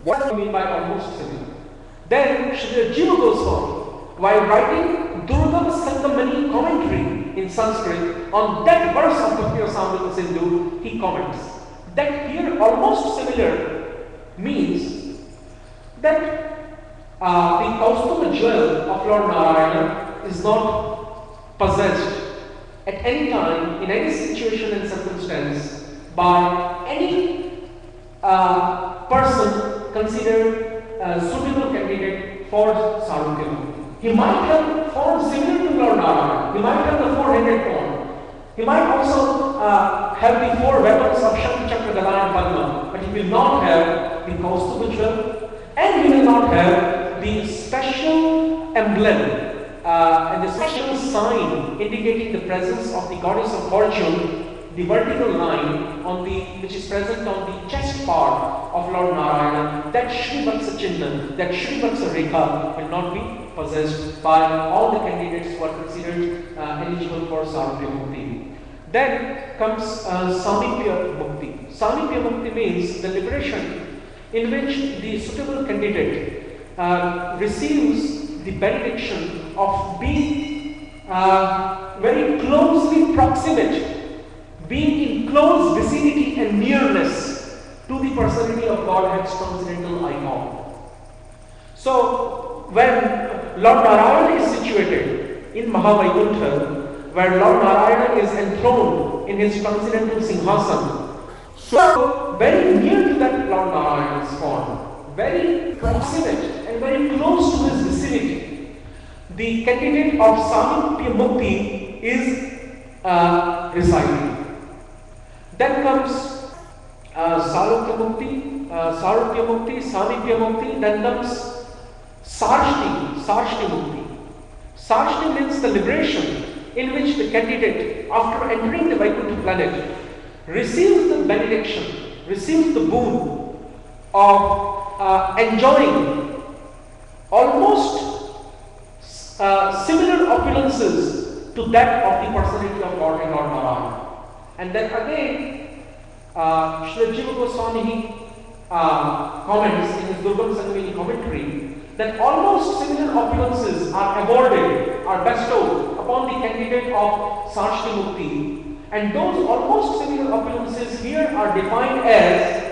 What do you mean by almost similar? Then Srila Jiva Goswami, while writing Durgam Sangamani commentary in Sanskrit on that verse of Bhakti Rasamrita Sindhu, he comments that here almost similar means that the Kaustubha jewel of Lord Narayana is not possessed at any time, in any situation and circumstance, by any person considered a suitable candidate for Sarupya Mukti. He might have form similar to Lord Narayana. He might have the four-headed form. He might also have the four weapons of Shakti, Chakra, Gada and Padma, but he will not have the Kaustubha jewel, and he will not have the special emblem and the special sign indicating the presence of the goddess of fortune, the vertical line on which is present on the chest part of Lord Narayana. That Shrivatsa Chinnan, that Shrivatsa Rekha will not be possessed by all the candidates who are considered eligible for Sarupya Mukti. Then comes Samipya Mukti. Samipya Mukti means the liberation in which the suitable candidate receives the benediction of being very closely proximate, being in close vicinity and nearness to the personality of Godhead's transcendental icon. So, when Lord Narayana is situated in Mahavaikuntha, where Lord Narayana is enthroned in his transcendental Singhasana, so very near to that Lord Narayana's form, very proximate and very close to his vicinity, the candidate of Samipya Mukti is residing. Then comes Sarupya Mukti, Samipya Mukti, then comes Sarshti Mukti. Sarshti means the liberation in which the candidate, after entering the Vaikuntha planet, receives the benediction, receives the boon of enjoying almost similar opulences to that of the personality of Godhead Lord Narayana. And then again, Srila Jiva Goswami comments in his Durgam Sangamani commentary that almost similar opulences are awarded, are bestowed upon the candidate of Sarshti Mukti, and those almost similar opulences here are defined as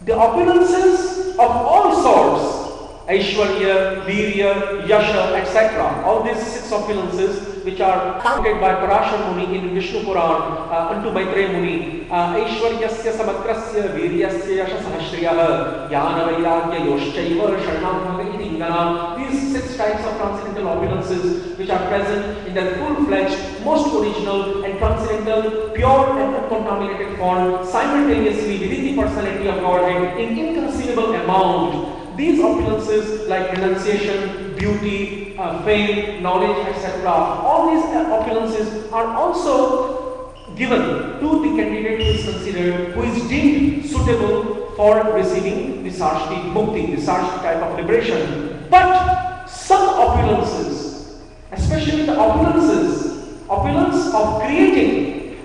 the opulences of all sorts, Aishwarya, Virya, Yasha, etc. All these six opulences which are counted by Parashar Muni in Vishnu Puran unto Maitreya Muni. Aishwaryasya Samakrasya Viryasya Yasha Sahashriyah Jnana Vairagya Yoshchaiva Sharanam Bhagavati Ingana. These six types of transcendental opulences which are present in their full-fledged, most original and transcendental, pure and uncontaminated form simultaneously within the personality of Godhead in inconceivable amount. These opulences like renunciation, beauty, fame, knowledge, etc. All these opulences are also given to the candidate who is considered, who is deemed suitable for receiving the Sarshti Mukti, the Sarshti type of liberation. But some opulences, especially the opulence of creating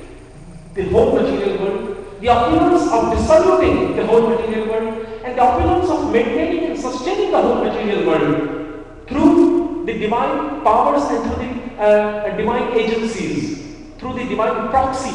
the whole material world, the opulence of dissoluting the whole material world, and the opulence of maintaining and sustaining the whole material world through the divine powers and through the divine agencies, through the divine proxy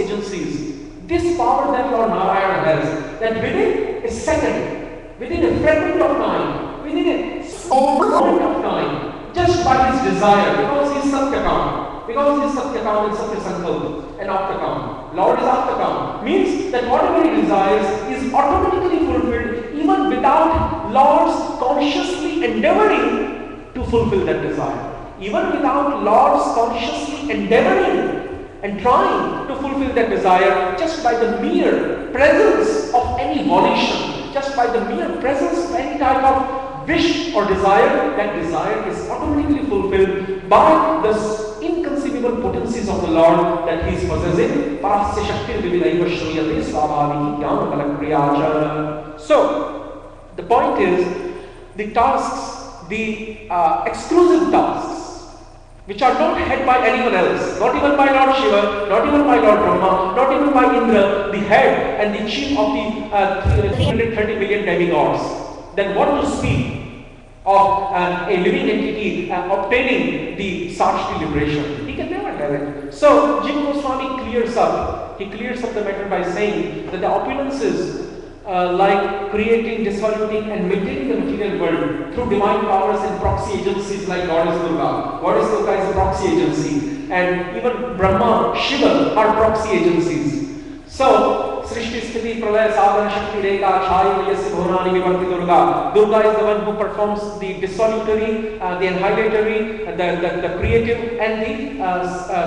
agencies. This power that Lord Narayana has, that within a second, within a fragment of time, within a small moment of time, just by his desire, because he is Satyakam, because he is Satyakam and Satyasankalpa and Aptakam. Lord is Aptakam, means that whatever he desires is automatically fulfilled even without Lord's consciously endeavoring to fulfill that desire. Even without Lord's consciously endeavoring and trying to fulfill that desire, just by the mere presence of any volition, just by the mere presence of any type of wish or desire, that desire is automatically fulfilled by the inconceivable potencies of the Lord that he is possessing. So, the point is, the tasks, the exclusive tasks which are not head by anyone else, not even by Lord Shiva, not even by Lord Brahma, not even by Indra, the head and the chief of the 330 billion demigods, then what to speak of a living entity obtaining the Sarshti liberation? He can never have it. So Jiva Goswami clears up the matter by saying that the opulences like creating, dissoluting and maintaining the material world through divine powers and proxy agencies like Goddess Durga. Goddess Durga is a proxy agency, and even Brahma, Shiva are proxy agencies. So, Srishti Sthiti Pralaya Sadhana Shakti Rekha Chai Yasya Bhunani Vivarti Durga. Durga is the one who performs the dissolutory, the annihilatory, the creative and the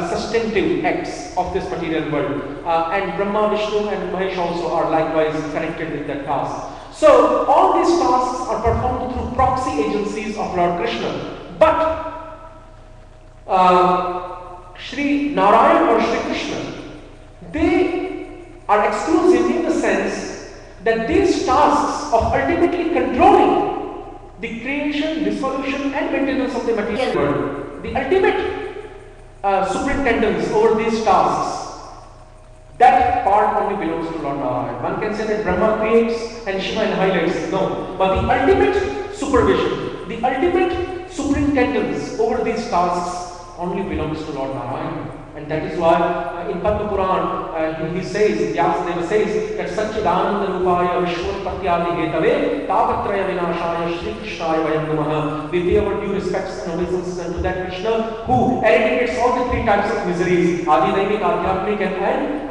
sustentative acts of this material world. And Brahma, Vishnu and Mahesh also are likewise connected with that task. So, all these tasks are performed through proxy agencies of Lord Krishna. But Sri Narayan or Sri Krishna, they are exclusive in the sense that these tasks of ultimately controlling the creation, dissolution and maintenance of the material world, the ultimate superintendence over these tasks, that part only belongs to Lord Narayan. One can say that Brahma creates and Shiva annihilates. No, but the ultimate supervision, the ultimate superintendence over these tasks only belongs to Lord Narayan. And that is why in Padma Puran he says, Vyasadeva says that Satchidananda Rupaya Vishwatpatyadi Hetave Tapatraya Vinashaya Shri Krishnaya Vayam Namaha. We pay our due respects and obeisances unto that Krishna who eradicates all the three types of miseries, Adi Daivik, Adhyatmik and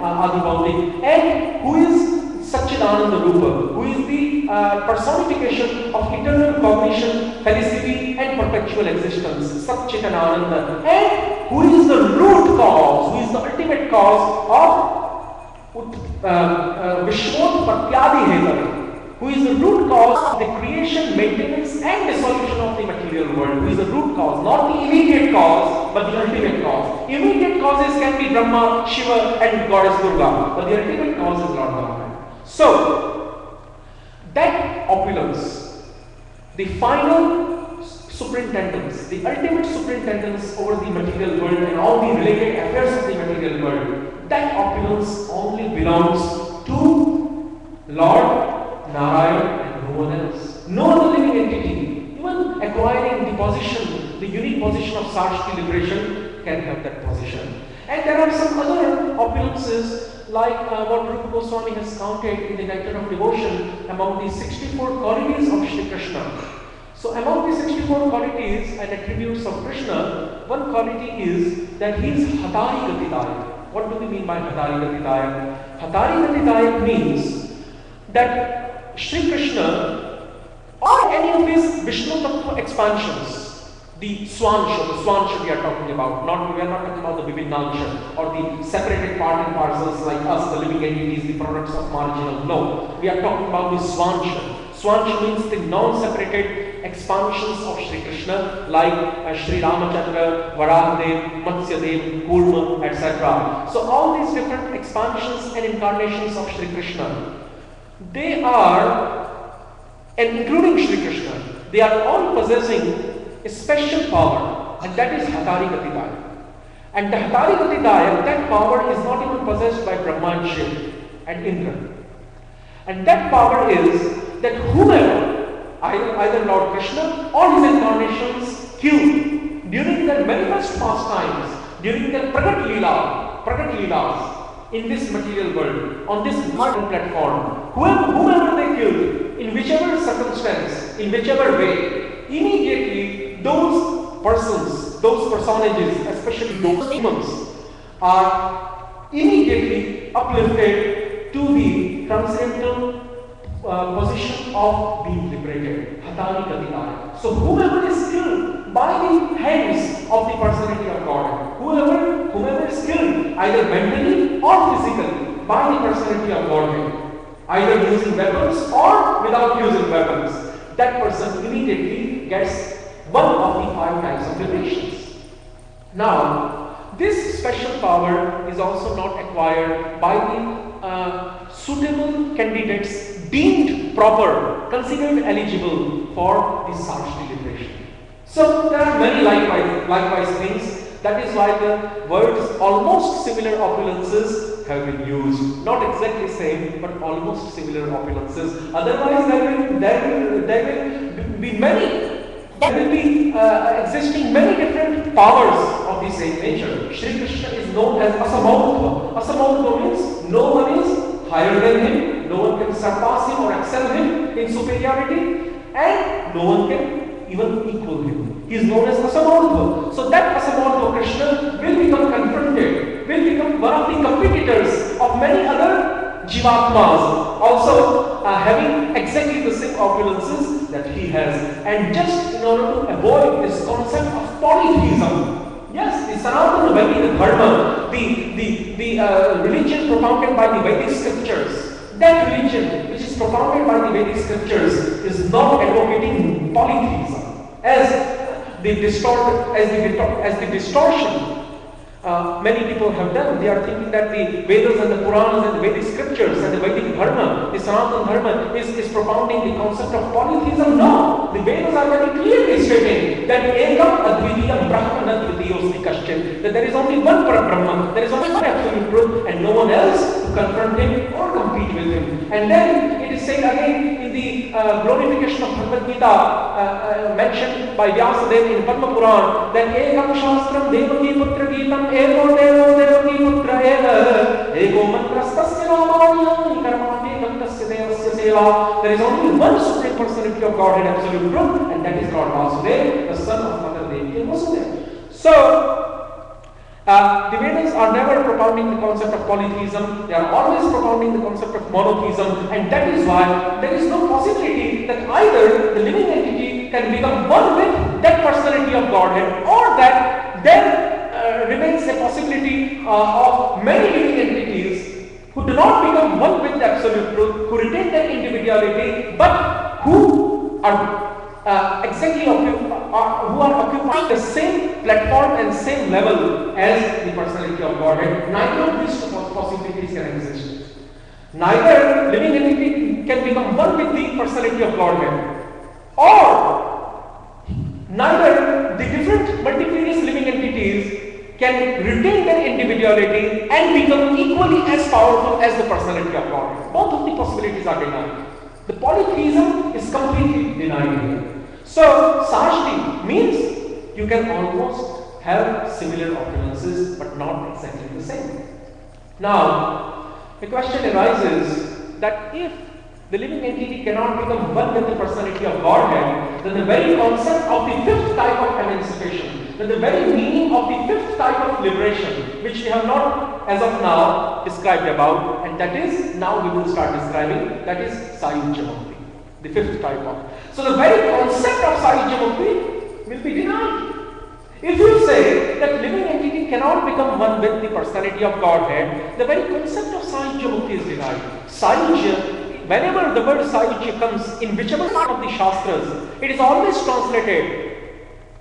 Adi Baudik, and who is Satchidananda Rupa, who is the personification of eternal cognition, felicity and perpetual existence, Satchitananda, and who is the root cause, who is the ultimate cause of Vishwatpatyadi Hetave, who is the root cause of the creation, maintenance and dissolution of the material world, who is the root cause, not the immediate cause, but the ultimate cause. Immediate causes can be Brahma, Shiva and Goddess Durga, but the ultimate cause is Lord Narayan. So, that opulence, the final superintendence, the ultimate superintendence over the material world and all the related affairs of the material world, that opulence only belongs to Lord Narayan and no one else. No other living entity, even acquiring the position, the unique position of Sarshti liberation, can have that position. And there are some other opulences like what Rupa Goswami has counted in the Nectar of Devotion among the 64 qualities of Shri Krishna. So among the 64 qualities and attributes of Krishna, one quality is that he is Hatari Gatidaya. What do we mean by Hatari Gatidaya? Hatari Gatidaya means that Shri Krishna or any of his Vishnu Tattva expansions, the Swansha we are talking about, we are not talking about the Vibhinnansha or the separated part and parcels like us, the living entities, the products of marginal. No, we are talking about the Swansha. Swansha means the non-separated expansions of Shri Krishna like Shri Ramachandra, Varahadev, Matsyadev, Kurma, etc. So all these different expansions and incarnations of Shri Krishna, they are, and including Shri Krishna, they are all possessing a special power, and that is Hatari Gatidaya. And the Hatari Gatidaya, that power is not even possessed by Brahma and Shiva and Indra. And that power is that whomever, either Lord Krishna or his incarnations kill during their manifest pastimes, during their Pragat Leelas in this material world, on this modern platform, whomever they kill, in whichever circumstance, in whichever way, immediately those persons, those personages, especially those demons, are immediately uplifted to the transcendental position of being liberated. Hatari Gatidaya. So whoever is killed by the hands of the personality of God, whoever is killed either mentally or physically by the personality of Godhead, either using weapons or without using weapons, that person immediately gets one of the 5 types of liberations. Now, this special power is also not acquired by the suitable candidates deemed proper, considered eligible for the Sarshti liberation. So there are many likewise things. That is why the words almost similar opulences have been used. Not exactly same, but almost similar opulences. Otherwise, there will be many. There will be existing many different powers of the same nature. Shri Krishna is known as Asamauddha. Asamauddha means no one is higher than him, no one can surpass him or excel him in superiority, and no one can even equal him. He is known as Asamauddha. So that Asamauddha Krishna will become confronted, will become one of the competitors of many other Jivatmas, also having exactly the same opulences that he has. And just in order to avoid this concept of polytheism, yes, the Sanatana Vedic Dharma, the religion propounded by the Vedic scriptures, that religion which is propounded by the Vedic scriptures is not advocating polytheism as the distortion many people have done. They are thinking that the Vedas and the Puranas and the Vedic scriptures and the Vedic Dharma, the Sanatana Dharma is propounding the concept of polytheism. No, the Vedas are very clearly stating that Ekam Advitiyam Brahma Nadvitiyosti Kaschin, that there is only one Parabrahma, there is only one absolute truth, and no one else to confront him or compete with him. And then it is said again in the glorification of Bhagavad Gita mentioned by Vyasadeva in Padma Puran that Ekam Shastram Devaki Putra Geetam Eko Devo Devaki Putra Eva Eko Mantrastasya Ramanyam Karmati Tasya Devasya Seva. There is only one Supreme Personality of Godhead, absolute truth, and that is Lord Vasudeva, the son of Mother Devi and Vasudeva. So the Vedas are never propounding the concept of polytheism. They are always propounding the concept of monotheism, and that is why there is no possibility that either the living entity can become one with that personality of Godhead, or that there remains a possibility of many living entities who do not become one with the absolute truth, who retain their individuality, but who are who are occupying the same platform and same level as the personality of Godhead. Neither of these two possibilities can exist. Neither living entity can become one with the personality of Godhead, or neither the different multifarious living entities can retain their individuality and become equally as powerful as the personality of Godhead. Both of the possibilities are denied. The polytheism is completely denied here. So, Sashti means you can almost have similar opulences but not exactly the same. Now, the question arises that if the living entity cannot become one with the personality of Godhead, then the very concept of the fifth type of emancipation, then the very meaning of the fifth type of liberation, which we have not as of now described about, and that is now we will start describing, that is Sayujya Mukti, the fifth type of. So the very concept of Sayujya Mukti will be denied. If you say that living entity cannot become one with the personality of Godhead, the very concept of Sayujya Mukti is denied. Sayujya, whenever the word Sayujya comes in whichever part of the Shastras, it is always translated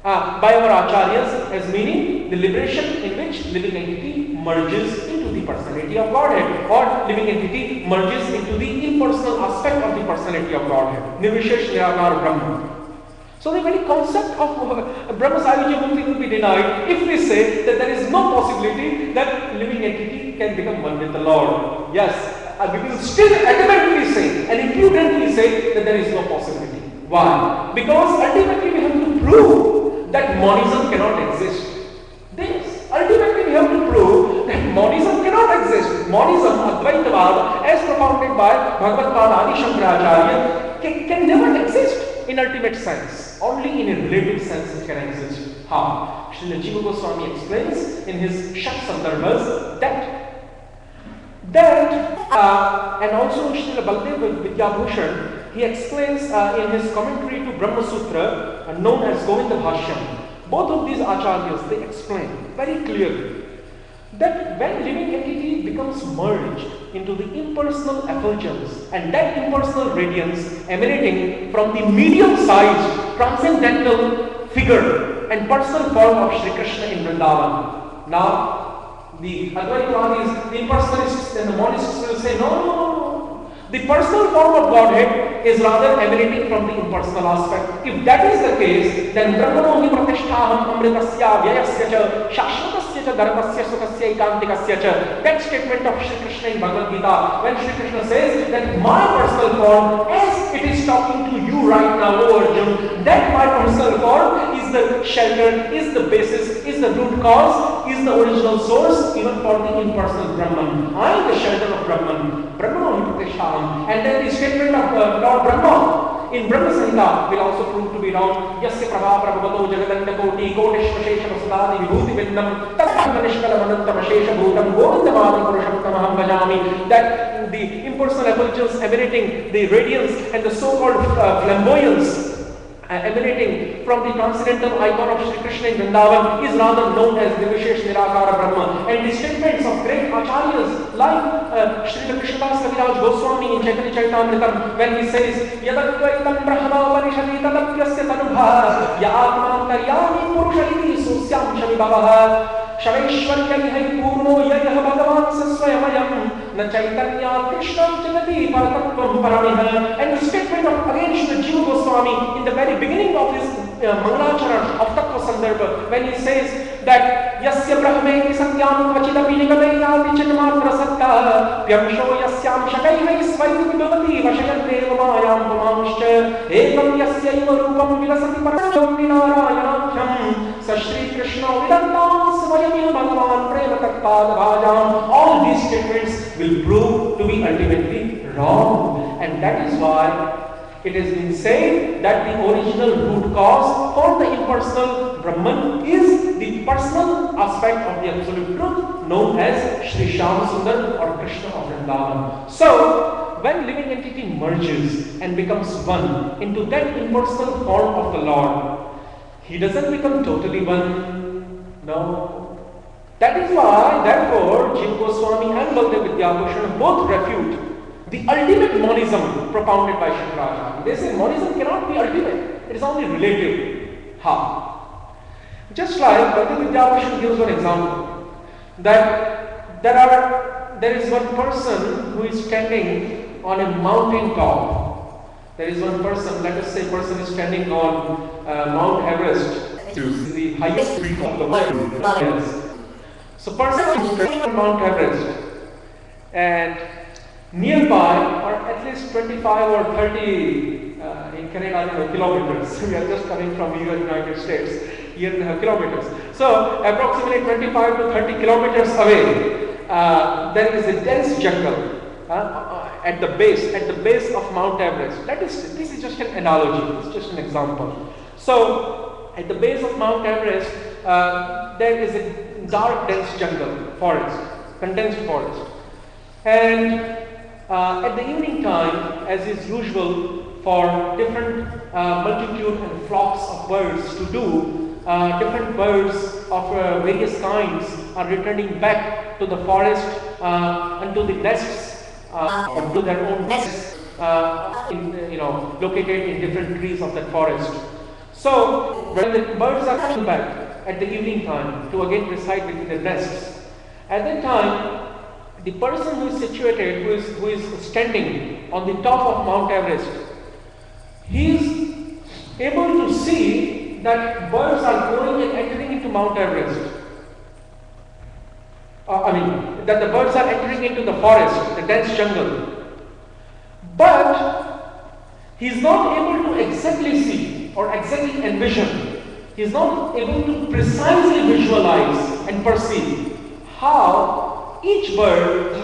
by our acharyas as meaning the liberation in which living entity merges into the personality of Godhead, or living entity merges into the impersonal aspect of the personality of Godhead. Nirvishesh Nirakar Brahma. So the very concept of Brahma Sayujya Mukti will be denied if we say that there is no possibility that living entity can become one with the Lord. Yes, we will still adamantly say and impudently say that there is no possibility. Why? Because ultimately we have to prove that monism cannot exist. This, ultimately we have to prove that monism cannot exist. Monism, Advaitavad, as propounded by Bhagavad Adi Shankaracharya, can never exist in ultimate sense. Only in a relative sense it can exist. How? Srila Jiva Goswami explains in his Shat Sandarbhas and also Srila Baldev Vidyabhushan, he explains in his commentary to Brahma Sutra, known as Govinda Bhashyam. Both of these acharyas, they explain very clearly that when living entity becomes merged into the impersonal effulgence, and that impersonal radiance emanating from the medium-sized transcendental figure and personal form of Sri Krishna in Vrindavan. Now, the Advaitavadis, the impersonalists and the monists will say, no. The personal form of Godhead is rather emanating from the impersonal aspect. If that is the case, then Brahmano hi pratisthaham amritasya vyayasya cha shashvatasya cha dharmasya sukasya ekantikasya cha. That statement of Shri Krishna in Bhagavad Gita, when Shri Krishna says that my personal form, as it is talking to you right now, O Arjun, that my personal form is the shelter, is the basis, is the root cause, is the original source even for the impersonal Brahman. I am the shelter of Brahman. Brahmano hi pratisthaham. And then the statement of Lord Brahma in Brahma Samhita will also prove to be wrong. Yasya prabha prabhavato jagadanda koti kodeshvashesha vasudadi vibhuti vindam tasma nishkala manantam ashesha bhutam govindamadi purusham tamaham bhajami. That the impersonal effulgence emanating, the radiance and the so-called flamboyance emanating from the transcendental icon of Shri Krishna in Vrindavan is rather known as Nirvishesh Nirakara Brahma. And the statements of great acharyas like Sri Krishnadas Kaviraj Goswami in Chaitanya Charitamritam, when he says Yadadvaitam Brahma Upanishadi Tadapyasya Tanubha Ya Atmantaryami Purushariti Susyam Shamibhavaha Shaveshwaryai Purno Yayah Bhagavan Saswayamayam Na Chaitanya Krishnam Jagati Paratapvam Paramiha. And the statement of again Shri Jiva Goswami in the very beginning of his Mangalacharan of Tattva Sandarbha, when he says that Yasya Brahmeti Satyam Vachidapi Nigamayati Chitmatra Satta Pyamsho Yasyam Shakaiha Svaitu Vibhavati Vashayante Vamayam Vamamshcha Ekam Yasyaiva Rupam Vilasati Parasham Vinarayanakhyam Sashri Krishna Vidantam Svayam Bhagavan Prema Tattpada Bhajam. All these statements will prove to be ultimately wrong, and that is why it has been said that the original root cause for the impersonal Brahman is the personal aspect of the absolute truth known as Shri Shyam Sundar or Krishna of Vrindavan. So, when living entity merges and becomes one into that impersonal form of the Lord, he doesn't become totally one. No. That is why, therefore, Jiva Goswami and Baldev Vidyabhushan both refute the ultimate monism propounded by Shankaracharya. They say monism cannot be ultimate, it is only relative. How? Just like Baldev Vidyabhushan gives one example, that there is one person who is standing on a mountain top. There is one person, let us say person is standing on Mount Everest, the highest peak of the world. So person is standing on Mount Everest, and nearby, or at least 25 or 30 in Canada, kilometers. We are just coming from the United States. Here they have kilometers. So approximately 25 to 30 kilometers away, there is a dense jungle at the base of Mount Everest. This is just an analogy. It's just an example. So at the base of Mount Everest, there is a dark, dense jungle, forest, condensed forest, and at the evening time, as is usual for different multitude and flocks of birds to do, different birds of various kinds are returning back to the forest unto the nests, or to their own nests, located in different trees of that forest. So when the birds are coming back at the evening time to again reside within their nests, at that time, the person who is situated, who is standing on the top of Mount Everest, he is able to see that birds are going and entering into Mount Everest. That the birds are entering into the forest, the dense jungle. But he is not able to exactly see or exactly envision. He is not able to precisely visualize and perceive how each bird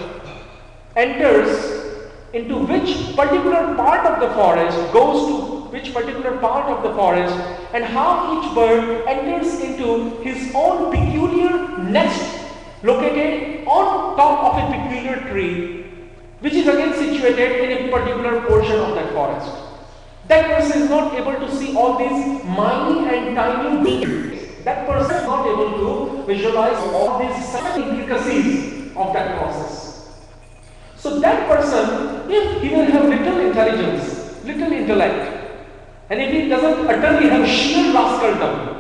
enters into which particular part of the forest, goes to which particular part of the forest, and how each bird enters into his own peculiar nest located on top of a peculiar tree, which is again situated in a particular portion of that forest. That person is not able to see all these minute and tiny details. That person is not able to visualize all these subtle intricacies of that process. So that person, if he will have little intelligence, little intellect, and if he doesn't utterly have sheer rascaldom,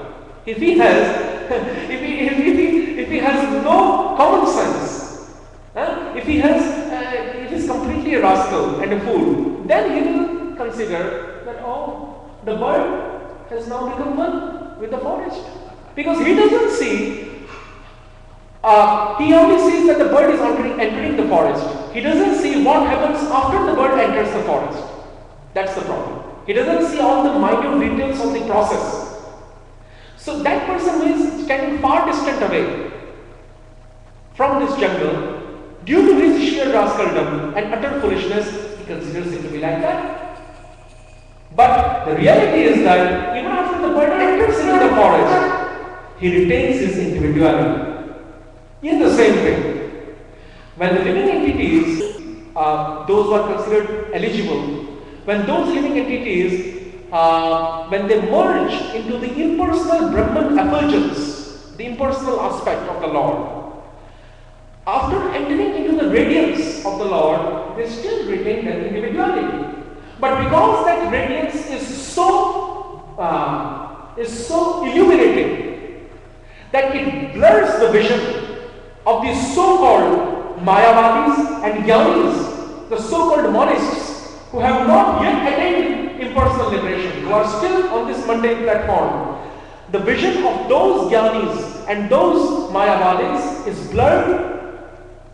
if he has no common sense, if he is completely rascal and a fool, then he will consider that, oh, the bird has now become one with the forest. Because he doesn't see, he only sees that the bird is entering the forest. He doesn't see what happens after the bird enters the forest. That's the problem. He doesn't see all the minute details of the process. So that person is standing far distant away from this jungle. Due to his sheer rascaldom and utter foolishness, he considers it to be like that. But the reality is that even after the bird enters into the forest, he retains his individuality. In the same way, when the living entities, those who are considered eligible, when those living entities, when they merge into the impersonal Brahman effulgence, the impersonal aspect of the Lord, after entering into the radiance of the Lord, they still retain their individuality. But because that radiance is so illuminating that it blurs the vision of these so-called Mayavadis and Gyanis, the so-called monists who have not yet attained impersonal liberation, who are still on this mundane platform. The vision of those Gyanis and those Mayavadis is blurred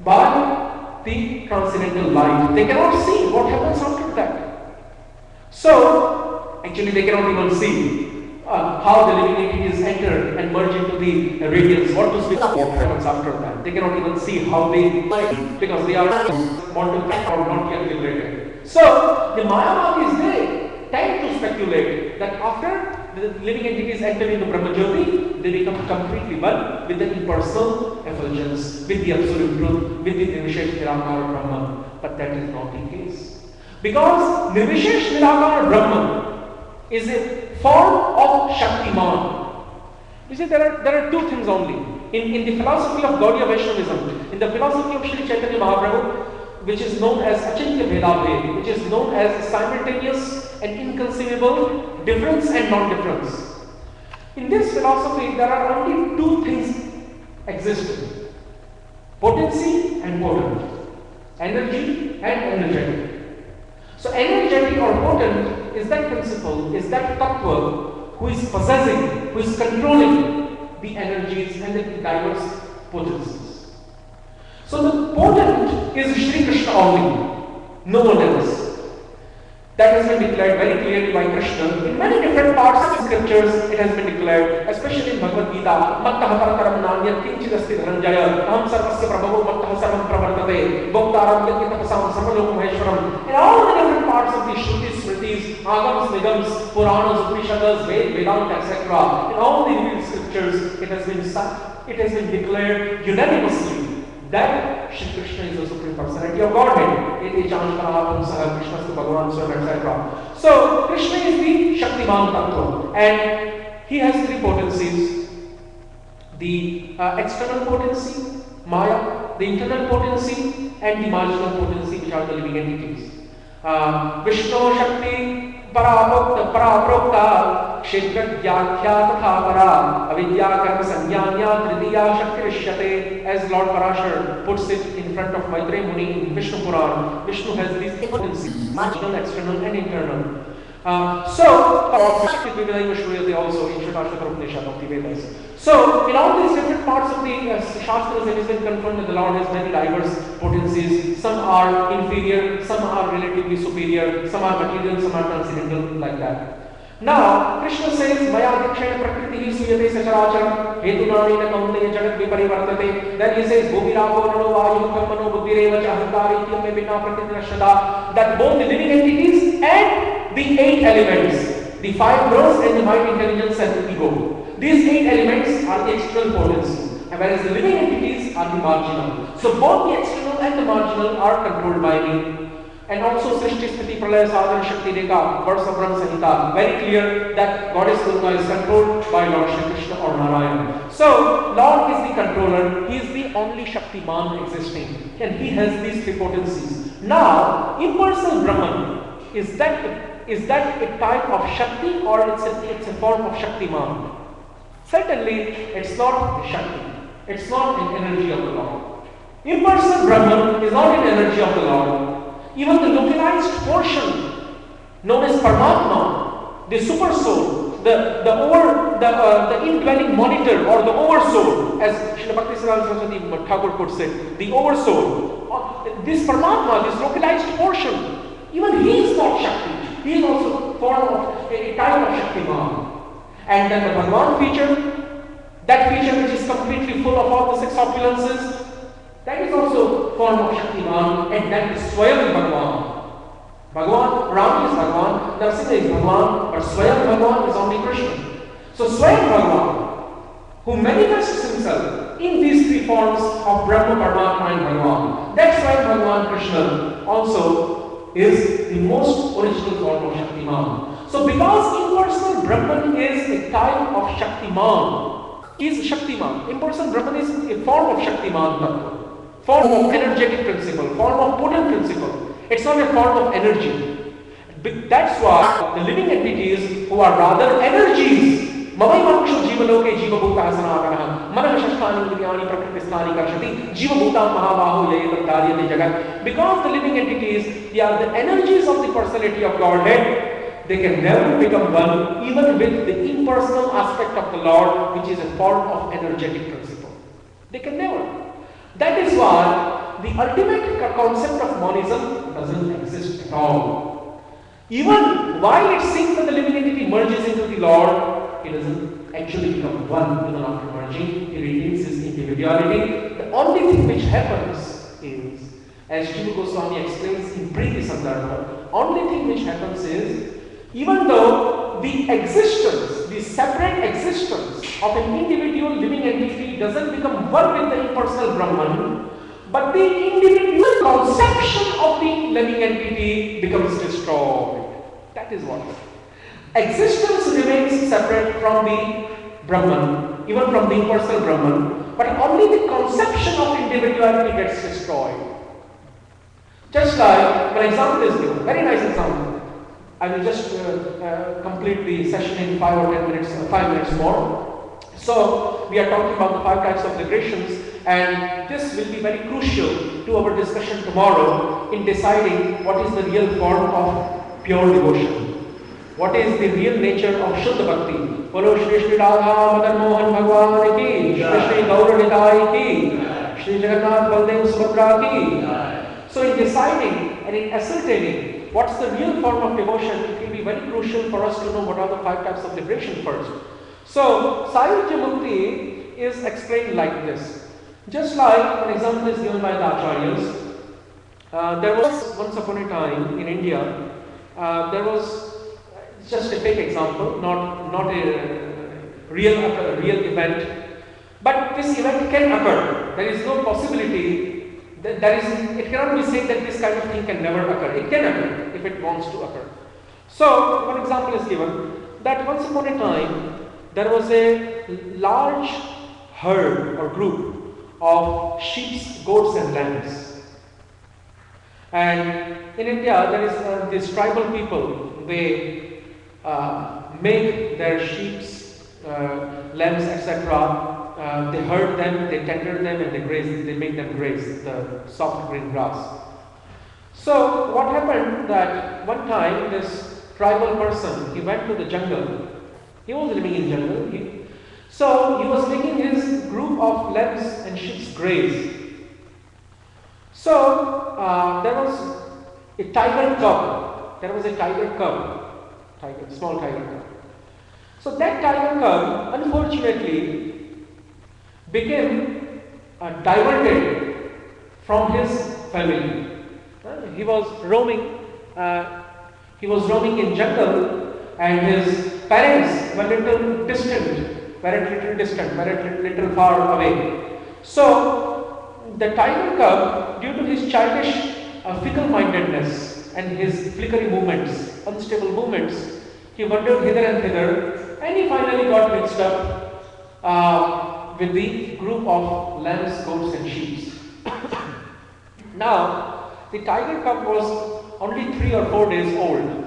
by the transcendental light. They cannot see what happens after that. So, actually they cannot even see how the living entities enter and merge into the radiance. What happens after that? They cannot even see how they might, because they are not yet liberated. So, the Mayavadis, they tend to speculate that after the living entities enter into Brahmajyoti, they become completely one with the impersonal effulgence, with the absolute truth, with the Nirvishesh Nirakara Brahman. But that is not the case. Because Nirvishesh Nirakara Brahman is a form of Shaktiman. You see, there are two things only. In the philosophy of Gaudiya Vaishnavism, in the philosophy of Sri Chaitanya Mahaprabhu, which is known as Achintya Bheda, which is known as simultaneous and inconceivable difference and non-difference. In this philosophy, there are only two things existing: potency and potent, energy and energetic. So energetic or potent is that principle, is that tattva who is possessing, who is controlling the energies and the diverse potencies. So the potent is Shri Krishna only, no one else. That has been declared very clearly by Krishna. In many different parts of the scriptures, it has been declared, especially in Bhagavad Gita. Mattaha parakaram nanyam kinchidasti dhananjaya aham sarvasya prabhavo mattaha sarvam pravartate bhoktaram yatapasam sarvalok maheshwaram. In all the different parts of the Shrutis, Smritis, Agams, Nigams, Puranas, Upanishads, Ved, Vedanta, etc. In all the revealed scriptures, it has been declared unanimously that Shri Krishna is the Supreme Personality of Godhead. So, Krishna is the Shaktiman Tattva, and he has three potencies: the external potency, Maya, the internal potency, and the marginal potency, which are the living entities. Vishnu Shakti Paraprokta Kshetradyakya Tatha Para Avidya Karma Sanyanya Tridiya Shakti Vishyate. As Lord Parashar puts it in front of Maitreya Muni in Vishnu Puran, Vishnu has these potencies, marginal, external and internal. So also in Shutashtra Upanishad of the Vedas. So in all these different parts of the Shastras, it has been confirmed that the Lord has many diverse potencies. Some are inferior, some are relatively superior, some are material, some are transcendental, like that. Now, Krishna says, Maya Adhikshena Prakriti Suyate Sacharacharam Hetunanena Kaunteya Jagat Viparivartate. Then he says, Bhuvirapo Nano Vayu Karmano Buddhireva Chahankari Kyame Vinna Prakriti. That both the living entities and the 8 elements, the 5 gross and the mind, intelligence and the ego, these 8 elements are the external potency, and whereas the living entities are the marginal. So both the external and the marginal are controlled by me. And also Srishti Sthiti Pralaya Sadhana Shakti Rekha, verse of Brahma Samhita, very clear that Goddess Durga is controlled by Lord Shri Krishna or Narayan. So Lord is the controller, he is the only Shaktiman existing, and he has these three potencies. Now, impersonal Brahman, is that a type of Shakti, or it's a form of Shaktiman? Certainly, it's not Shakti. It's not an energy of the Lord. Impersonal Brahman is not an energy of the Lord. even the localized portion known as Paramatma, the super soul, the indwelling monitor or the oversoul, as Srila Bhaktisiddhanta Saraswati Thakur puts it, the oversoul. This Paramatma, this localized portion, even he is not Shakti. He is also form of a type of Shaktiman. And then the Bhagavan feature, that feature which is completely full of all the six opulences, that is also form of Shaktiman, and that is Swayam Bhagavan. Bhagavan, Ram is Bhagavan, Narasimha is Bhagavan, but Swayam Bhagavan is only Krishna. So Swayam Bhagavan, who manifests himself in these three forms of Brahma, Paramatma and Bhagavan, that Swayam Bhagavan Krishna also is the most original form of Shaktiman. So because impersonal Brahman is a type of Shaktiman, is Shaktiman. Impersonal Brahman is a form of Shaktiman Tattva, form of energetic principle, form of potent principle. It's not a form of energy. That's why the living entities who are rather energies, Mamaivakshu Jivaloke Jivabhuta Sanatana, Manavashasthani Vidyani Prakritisthani Karshati, Jivabhuta Mahabahu Yayatadarya Jagat. Because the living entities, they are the energies of the personality of Godhead, they can never become one, even with the impersonal aspect of the Lord, which is a form of energetic principle. They can never. That is why the ultimate concept of monism doesn't exist at all. Even while it seems that the living entity merges into the Lord, it doesn't actually become one even after merging. It retains its individuality. The only thing which happens is, as Jiva Goswami explains in Priti Sandarbha, only thing which happens is, even though the existence, the separate existence of an individual living entity doesn't become one with the impersonal Brahman, but the individual conception of the living entity becomes destroyed. That is what. Existence remains separate from the Brahman, even from the impersonal Brahman, but only the conception of individuality gets destroyed. Just like, an example is given, very nice example. I will just complete the session in 5 or 10 minutes, 5 minutes more. So, we are talking about the 5 types of liberations, and this will be very crucial to our discussion tomorrow in deciding what is the real form of pure devotion. What is the real nature of Shuddha Bhakti? Bolo Shri Shri Radha Madan Mohan Bhagwan ki, Shri Shri Gaura Nitai ki, Shri Jagannath Baldev Subhadra ki. So in deciding and in ascertaining what's the real form of devotion, it will be very crucial for us to know what are the 5 types of liberation first. So, Sahyujya Mukti is explained like this. Just like an example is given by the Acharyas, there was once upon a time in India, there was just a fake example, not a real event, but this event can occur. There is no possibility. It cannot be said that this kind of thing can never occur. It can occur if it wants to occur. So, one example is given that once upon a time there was a large herd or group of sheep, goats and lambs. And in India there is these tribal people, they make their sheep, lambs, etc. They herd them, they tender them, and they make them graze the soft green grass. So what happened that one time this tribal person, he went to the jungle. He was living in jungle. So he was making his group of lambs and sheep graze. So there was a tiger cub. There was a tiger cub, small tiger cub. So that tiger cub, unfortunately, became diverted from his family. He was roaming in jungle, and his parents were little distant, little far away. So the tiger cub, due to his childish fickle-mindedness and his flickering movements, unstable movements, he wandered hither and thither, and he finally got mixed up with the group of lambs, goats and sheep. Now, the tiger cub was only 3 or 4 days old.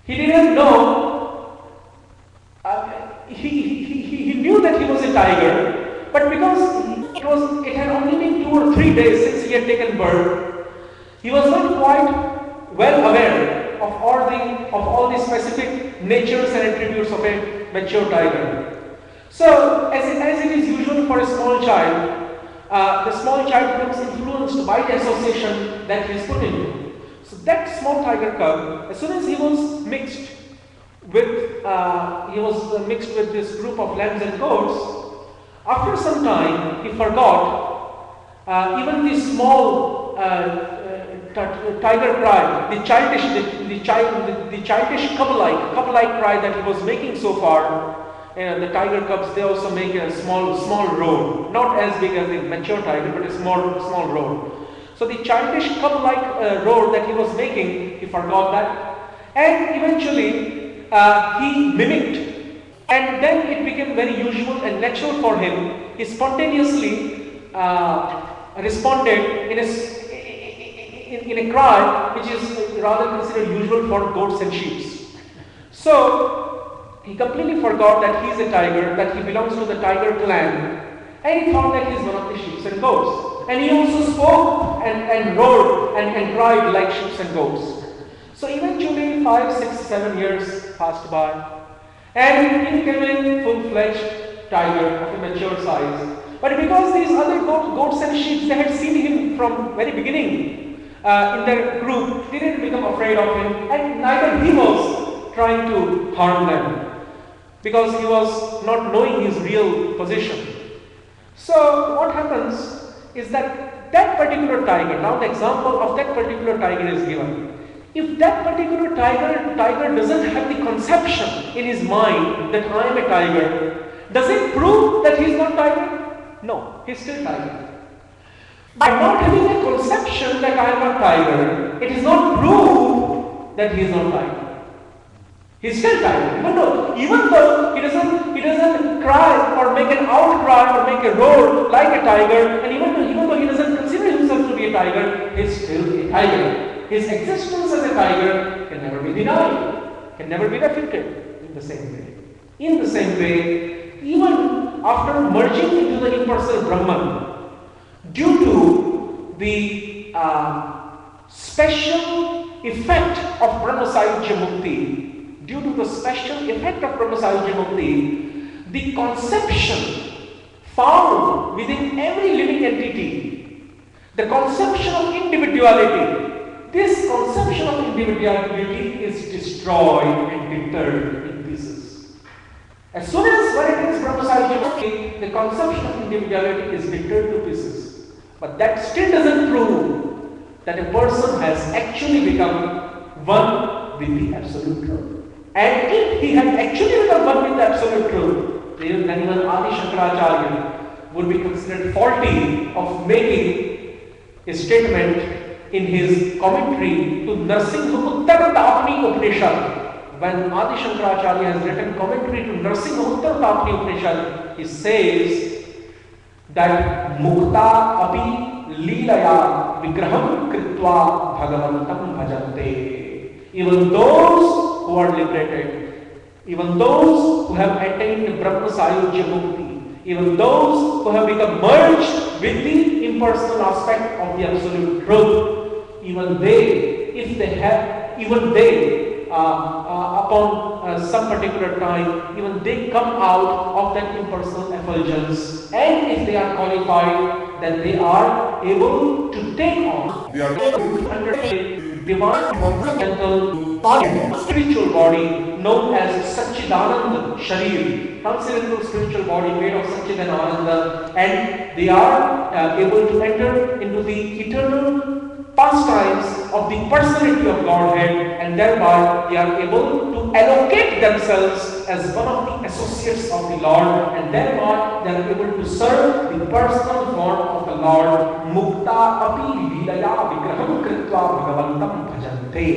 He didn't know, he knew that he was a tiger, but because it had only been 2 or 3 days since he had taken birth, He was not quite well aware of all the specific natures and attributes of a mature tiger. So, as it is usual for a small child, the small child becomes influenced by the association that he is put into. So that small tiger cub, as soon as he was mixed with this group of lambs and goats, after some time he forgot even the small tiger cry, the childish cub-like cry that he was making so far. The tiger cubs, they also make a small roar, not as big as the mature tiger, but a small roar. So the childish cub-like roar that he was making, he forgot that, and eventually he mimicked, and then it became very usual and natural for him. He spontaneously responded in a cry which is rather considered usual for goats and sheep. So he completely forgot that he is a tiger, that he belongs to the tiger clan, and he thought that he is one of the sheep and goats. And he also spoke and roared and cried like sheep and goats. So eventually 5, 6, 7 years passed by, and he became a full-fledged tiger of a mature size. But because these other goats and sheep, they had seen him from very beginning in their group, they didn't become afraid of him, and neither he was trying to harm them, because he was not knowing his real position. So what happens is that particular tiger, now the example of that particular tiger is given. If that particular tiger doesn't have the conception in his mind that I am a tiger, does it prove that he is not tiger? No, he is still tiger. By not having a conception that I am not tiger, it is not proof that he is not tiger. He is still tiger, even though he doesn't cry or make an outcry or make a roar like a tiger, and even though he doesn't consider himself to be a tiger, he is still a tiger. His existence as a tiger can never be denied, can never be refuted in the same way. In the same way, even after merging into the impersonal Brahman, due to the special effect of Brahmasayujya Mukti, the conception found within every living entity, the conception of individuality, this conception of individuality is destroyed and deterred in pieces. As soon as when it is Brahmasayujya Mukti, the conception of individuality is deterred to pieces. But that still doesn't prove that a person has actually become one with the Absolute Truth. And if he had actually become one with the Absolute Truth, then even Adi Shankaracharya would be considered faulty of making a statement in his commentary to Narsingha Uttartapni Upanishad. When Adi Shankaracharya has written commentary to Narsingha Uttartapni Upanishad, he says that Mukta api leelaya vigraham kritva bhagavantam bhajante. Even those who are liberated, even those who have attained Brahmasayujya Mukti, even those who have become merged with the impersonal aspect of the Absolute Truth, even they, upon some particular time, even they come out of that impersonal effulgence, and if they are qualified, then they are able to take on divine mental spiritual body known as Satchidananda Sharir, transcendental spiritual body made of Satchidananda, and they are able to enter into the eternal pastimes of the personality of Godhead, and thereby they are able to allocate themselves as one of the associates of the Lord, and thereby they are able to serve the personal form of the Lord. Mukta api leelaya vigraham kritva bhagavantam bhajante.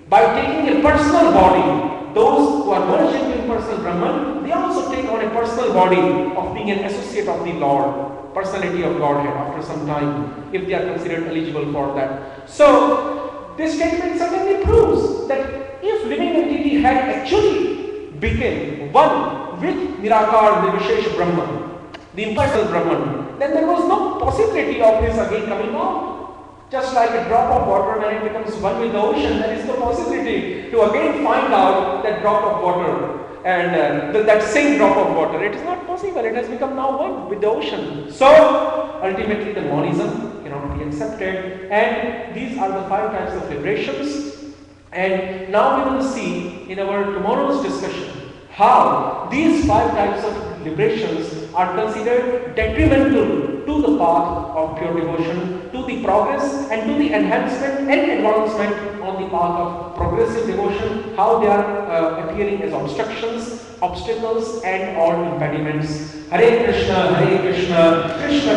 By taking a personal body, those who are merged into impersonal Brahman, they also take on a personal body of being an associate of the Lord, personality of Godhead after some time, if they are considered eligible for that. So, this statement certainly proves that if living entity had actually become one with Nirakar Nirvishesh Brahman, the impersonal Brahman, then there was no possibility of his again coming out. Just like a drop of water, when it becomes one with the ocean, there is no possibility to again find out that drop of water and that same drop of water. It is not possible. It has become now one with the ocean. So ultimately the monism cannot be accepted, and these are the 5 types of liberations. And now we will see in our tomorrow's discussion how these 5 types of liberations are considered detrimental to the path of pure devotion, to the progress and to the enhancement and advancement on the path of progressive devotion, how they are appearing as obstructions, obstacles and or impediments. Hare Krishna, Krishna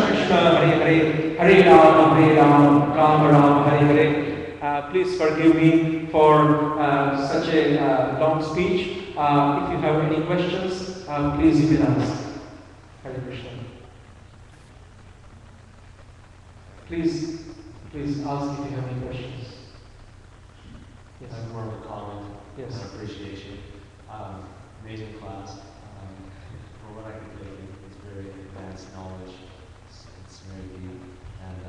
Krishna, Hare Hare, Hare Ram, Ram Ram, Hare Hare. Please forgive me for such a long speech. If you have any questions, please you can ask. Hare Krishna. Please ask if you have any questions. Yes. I have more of a comment. Yes. An appreciation. Amazing class. For what I could take, it's very advanced knowledge. It's very deep, and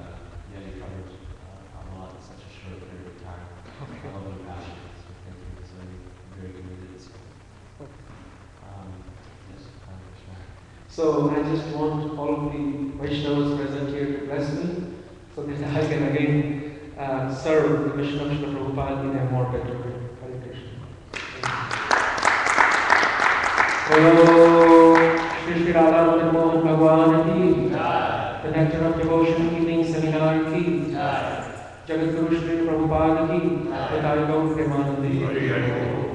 yeah, you covered a lot in such a short period of time. Okay. I love the passion. So thank you. So I'm very committed. So, yes, Krishna. So I just want all of the Vaishnavas present here to bless me, so that I can again serve the mission of Srila Prabhupada in a more better way. Hare Krishna. Om Shri Radha Madan Mohan Bhagwan ki Jai. The Nectar of Devotion Evening Seminar ki Jai. Jagat Guru Sri Prabhupada ki Jai. Gaur Premanandi.